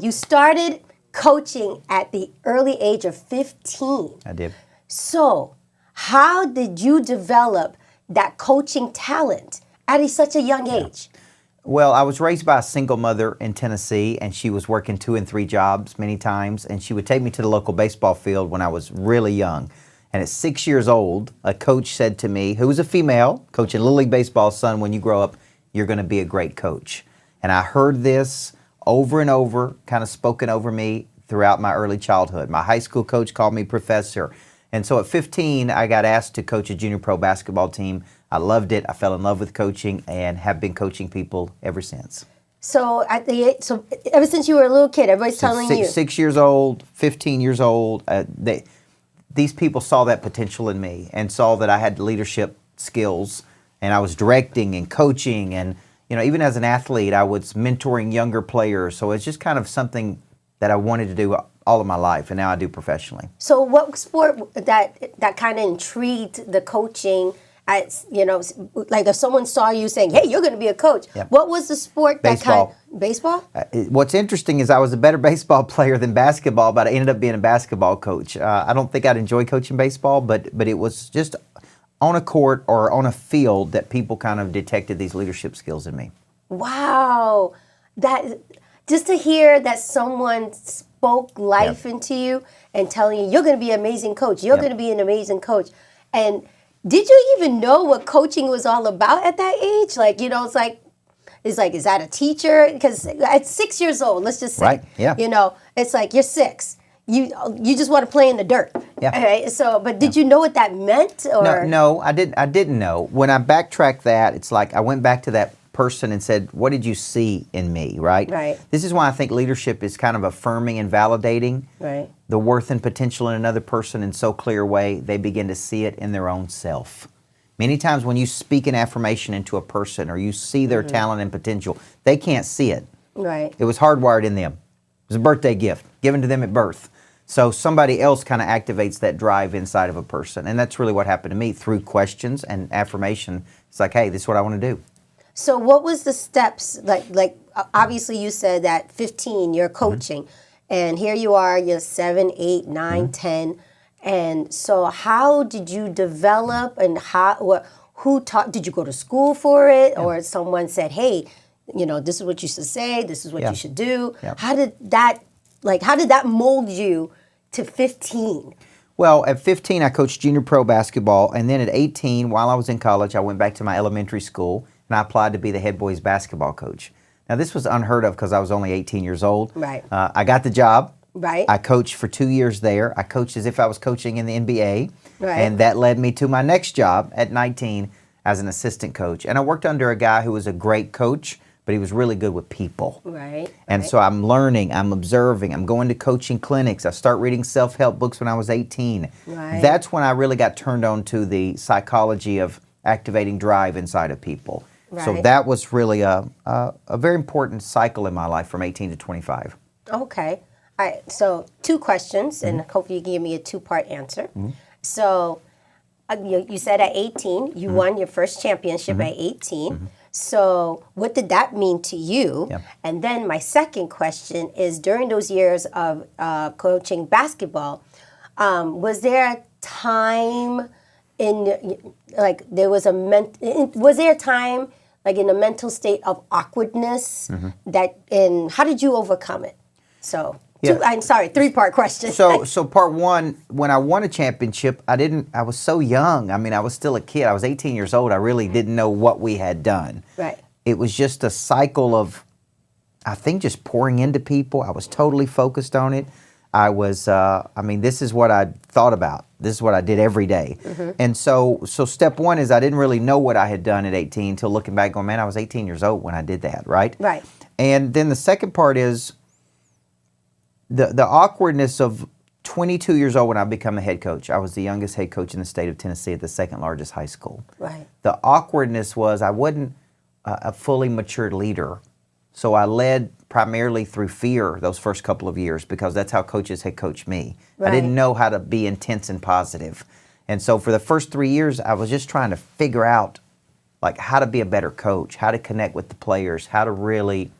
You started coaching at the early age of 15. I did. So, how did you develop that coaching talent at such a young age? Well, I was raised by a single mother in Tennessee, and she was working 2 and 3 jobs many times, and she would take me to the local baseball field when I was really young. And at 6 years old, a coach said to me, who was a female, coaching Little League Baseball, son, when you grow up, you're going to be a great coach. And I heard this over and over, kind of spoken over me throughout my early childhood. My high school coach called me professor. And so at 15, I got asked to coach a junior pro basketball team. I loved it. I fell in love with coaching and have been coaching people ever since. So, so ever since you were a little kid, everybody's telling you. 6 years old, 15 years old, these people saw that potential in me and saw that I had leadership skills, and I was directing and coaching, and even as an athlete, I was mentoring younger players. So it's just kind of something that I wanted to do all of my life, and now I do professionally. So what sport that kind of intrigued the coaching? Like if someone saw you saying, "Hey, you're going to be a coach," Yep. What was the sport that Baseball. Baseball? What's interesting is I was a better baseball player than basketball, but I ended up being a basketball coach. I don't think I'd enjoy coaching baseball, but it was just on a court or on a field that people kind of detected these leadership skills in me. Wow, just to hear that someone spoke life into you and telling you you're going to be an amazing coach. You're going to be an amazing coach. And did you even know what coaching was all about at that age? It's like, is that a teacher? Because at 6 years old, let's just say, right. Yeah. It's like you're 6. You just want to play in the dirt. Yeah. Right? So, but did you know what that meant? Or? No, I didn't know. When I backtrack that, it's like I went back to that person and said, what did you see in me, right? Right. This is why I think leadership is kind of affirming and validating the worth and potential in another person in so clear a way they begin to see it in their own self. Many times when you speak an affirmation into a person or you see their talent and potential, they can't see it. Right. It was hardwired in them. It was a birthday gift given to them at birth. So somebody else kind of activates that drive inside of a person. And that's really what happened to me through questions and affirmation. It's like, hey, this is what I want to do. So what was the steps? Like obviously you said that 15 you're coaching, and here you are, you're 7, 8, 9, 10. And so how did you develop, and who taught? Did you go to school for it, or someone said, hey, this is what you should say, this is what you should do? How did that mold you to 15? Well, at 15, I coached junior pro basketball, and then at 18, while I was in college, I went back to my elementary school, and I applied to be the head boys basketball coach. Now, this was unheard of because I was only 18 years old. Right. I got the job. Right. I coached for 2 years there. I coached as if I was coaching in the NBA. Right. And that led me to my next job at 19 as an assistant coach. And I worked under a guy who was a great coach, but he was really good with people. Right. And so I'm learning, I'm observing, I'm going to coaching clinics. I start reading self-help books when I was 18. Right. That's when I really got turned on to the psychology of activating drive inside of people. Right. So that was really a very important cycle in my life from 18 to 25. Okay. All right. So 2 questions, and hopefully you can give me a 2-part answer. So you said at 18, you won your first championship at 18. So what did that mean to you? Yeah. And then my second question is, during those years of coaching basketball, was there a time was there a time like in a mental state of awkwardness how did you overcome it? So, I'm sorry, 3-part question. So part 1, when I won a championship, I was so young. I mean, I was still a kid. I was 18 years old. I really didn't know what we had done. Right. It was just a cycle of, I think, just pouring into people. I was totally focused on it. I was, this is what I thought about. This is what I did every day. And so step 1 is I didn't really know what I had done at 18 until looking back going, man, I was 18 years old when I did that, right? Right. And then the second part is the awkwardness of 22 years old when I become a head coach. I was the youngest head coach in the state of Tennessee at the 2nd largest high school. Right. The awkwardness was I wasn't a fully matured leader. So I led primarily through fear those first couple of years because that's how coaches had coached me. Right. I didn't know how to be intense and positive. And so for the first 3 years, I was just trying to figure out how to be a better coach, how to connect with the players, how to really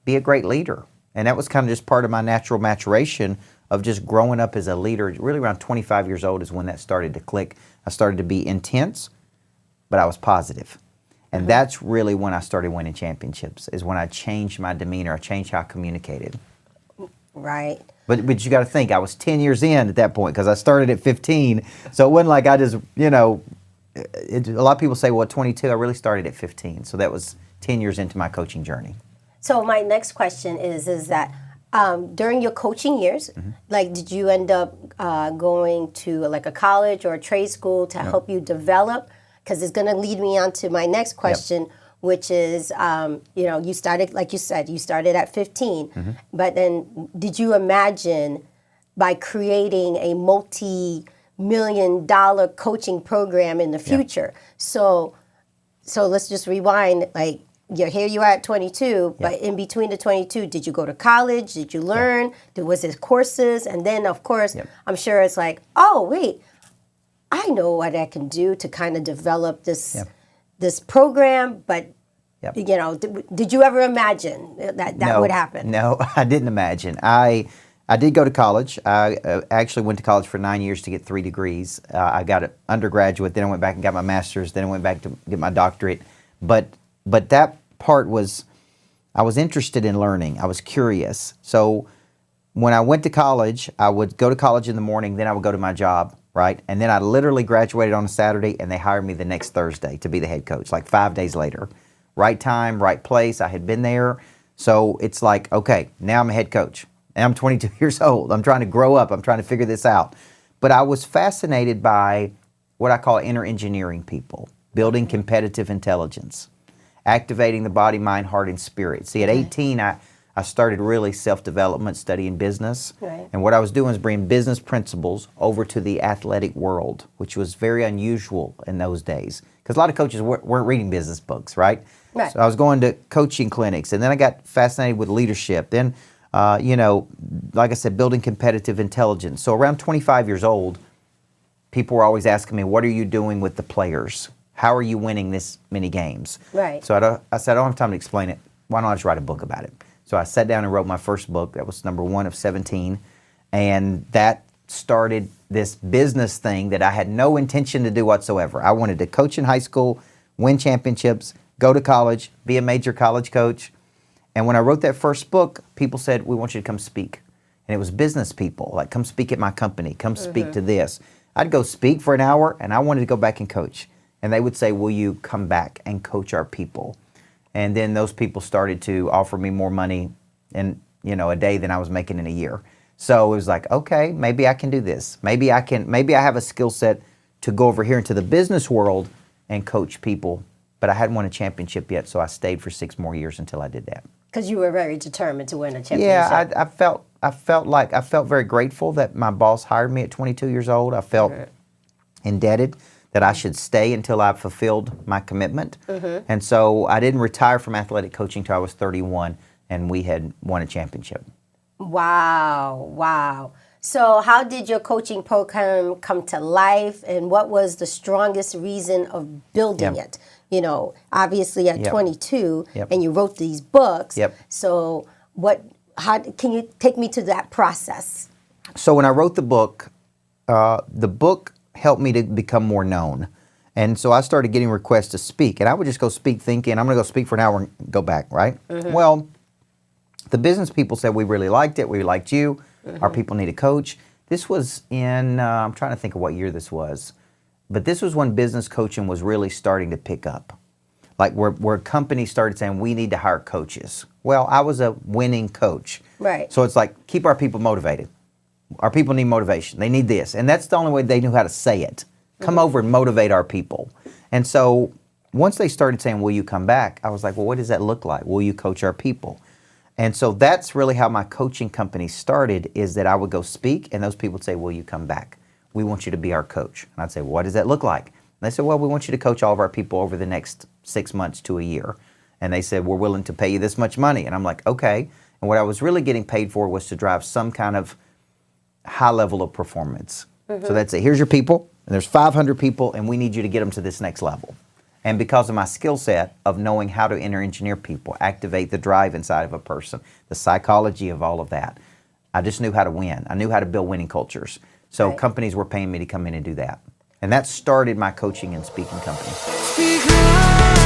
be a great leader. And that was kind of just part of my natural maturation of just growing up as a leader. Really around 25 years old is when that started to click. I started to be intense, but I was positive. And that's really when I started winning championships, is when I changed my demeanor. I changed how I communicated. Right. But you got to think, I was 10 years in at that point because I started at 15. So it wasn't like I just, you know, a lot of people say, well, at 22, I really started at 15. So that was 10 years into my coaching journey. So my next question is that during your coaching years, like, did you end up going to like a college or a trade school to help you develop? Because it's going to lead me on to my next question, which is, you know, you started, like you said, you started at 15. But then did you imagine by creating a multi-million-dollar coaching program in the future? So let's just rewind, like, here you are at 22, but in between the 22, did you go to college? Did you learn? Was it courses? And then, of course, I'm sure it's like, oh, wait, I know what I can do to kind of develop this this program, but, you know, did you ever imagine that would happen? No, I didn't imagine. I did go to college. I actually went to college for 9 years to get 3 degrees. I got an undergraduate, then I went back and got my master's, then I went back to get my doctorate. But that part was, I was interested in learning. I was curious. So when I went to college, I would go to college in the morning, then I would go to my job, right? And then I literally graduated on a Saturday, and they hired me the next Thursday to be the head coach, like 5 days later. Right time, right place. I had been there. So it's like, okay, now I'm a head coach. And I'm 22 years old. I'm trying to grow up. I'm trying to figure this out. But I was fascinated by what I call inner engineering people, building competitive intelligence, activating the body, mind, heart, and spirit. See, at 18, I started really self-development, studying business. Right. And what I was doing was bringing business principles over to the athletic world, which was very unusual in those days. Because a lot of coaches weren't reading business books, right? Right. So I was going to coaching clinics, and then I got fascinated with leadership. Then, you know, like I said, building competitive intelligence. So around 25 years old, people were always asking me, what are you doing with the players? How are you winning this many games? Right. So I said, I don't have time to explain it. Why don't I just write a book about it? So I sat down and wrote my first book. That was number 1 of 17. And that started this business thing that I had no intention to do whatsoever. I wanted to coach in high school, win championships, go to college, be a major college coach. And when I wrote that first book, people said, we want you to come speak. And it was business people, like, come speak at my company, come speak to this. I'd go speak for an hour, and I wanted to go back and coach. And they would say, will you come back and coach our people? And then those people started to offer me more money in, you know, a day than I was making in a year. So it was like, okay, maybe I can do this. Maybe I have a skill set to go over here into the business world and coach people. But I hadn't won a championship yet, so I stayed for 6 more years until I did that. Because you were very determined to win a championship. Yeah, I felt very grateful that my boss hired me at 22 years old. I felt indebted that I should stay until I fulfilled my commitment. And so I didn't retire from athletic coaching until I was 31, and we had won a championship. Wow. So how did your coaching program come to life, and what was the strongest reason of building it? You know, obviously at 22, and you wrote these books. So how can you take me to that process? So when I wrote the book helped me to become more known. And so I started getting requests to speak. And I would just go speak thinking, I'm going to go speak for an hour and go back, right? Well, the business people said, we really liked it. We liked you. Our people need a coach. This was in, I'm trying to think of what year this was. But this was when business coaching was really starting to pick up. Like where companies started saying, we need to hire coaches. Well, I was a winning coach. Right. So it's like, keep our people motivated. Our people need motivation. They need this. And that's the only way they knew how to say it. Come over and motivate our people. And so once they started saying, will you come back? I was like, well, what does that look like? Will you coach our people? And so that's really how my coaching company started, is that I would go speak, and those people would say, will you come back? We want you to be our coach. And I'd say, well, what does that look like? And they said, well, we want you to coach all of our people over the next 6 months to a year. And they said, we're willing to pay you this much money. And I'm like, okay. And what I was really getting paid for was to drive some kind of high level of performance. So that's it. Here's your people, and there's 500 people, and we need you to get them to this next level. And because of my skill set of knowing how to engineer people, activate the drive inside of a person, the psychology of all of that, I just knew how to win. I knew how to build winning cultures. So Right. companies were paying me to come in and do that. And that started my coaching and speaking company. Speak now.